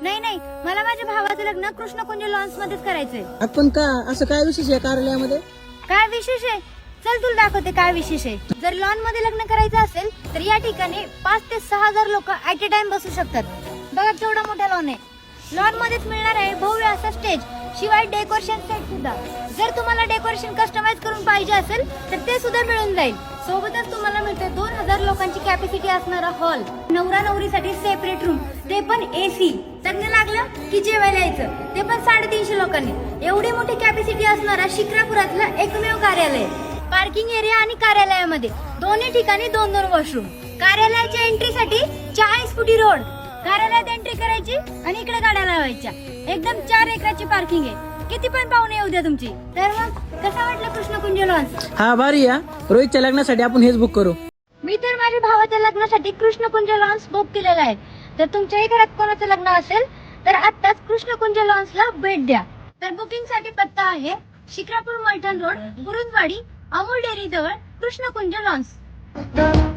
नाही नाही, मला माझ्या भावाचं लग्न कृष्णकुंज लॉन्स मध्येच करायचंय. आपण का असं काय विशेष आहे कार्यालयामध्ये? काय विशेष आहे? चल तुला दाखवते काय विशेष आहे. जर लॉन मध्ये लग्न करायचं असेल तर या ठिकाणी 5 ते 6,000 लोक ऍट अ टाइम बसू शकतात. बघा केवढा मोठा लॉन आहे. लॉन मध्येच मिळणार आहे भव्य असा स्टेज, शिवाय डेकोरेशन सेट सुद्धा. जर तुम्हाला डेकोरेशन कस्टमाइज करून पाहिजे असेल तर ते सुद्धा मिळून जाईल. सोबतच तुम्हाला मिळते 2,000 लोकांची कॅपॅसिटी असणारा हॉल, नवरा नवरीसाठी सेपरेट रूम, ते पण एसी. लग्न लागलं की जेवायला यायचं, ते पण 350 लोकांनी. एवढी मोठी कॅपॅसिटी असणारा शिक्रापुरातलं एकमेव कार्यालय. पार्किंग एरिया आणि कार्यालयामध्ये दोन्ही ठिकाणी 2-2 वॉशरूम. कार्यालयाच्या एंट्रीसाठी 40 फुटी रोड. कार्यालयात एंट्री करायची आणि इकडे गाड्या लावायच्या. एकदम 4 एकराची पार्किंग आहे. किती पण पाहुणे येऊ द्या तुमची. तर मग कसं वाटलं कृष्णकुंज लॉन्स? हा भारी या. रोहितच्या लग्नासाठी आपण हेच बुक करू. मी तर माझ्या भावाच्या लग्नासाठी कृष्णकुंज लॉन्स बुक केलेला आहे. तर तुमच्याही घरात कोणाचं लग्न असेल तर आत्ताच कृष्णकुंज लॉन्सला भेट द्या. तर बुकिंग साठी पत्ता आहे शिक्रापूर मलटण रोड, कुरुंदवाडी, अमूल डेअरी जवळ, कृष्णकुंज लॉन्स.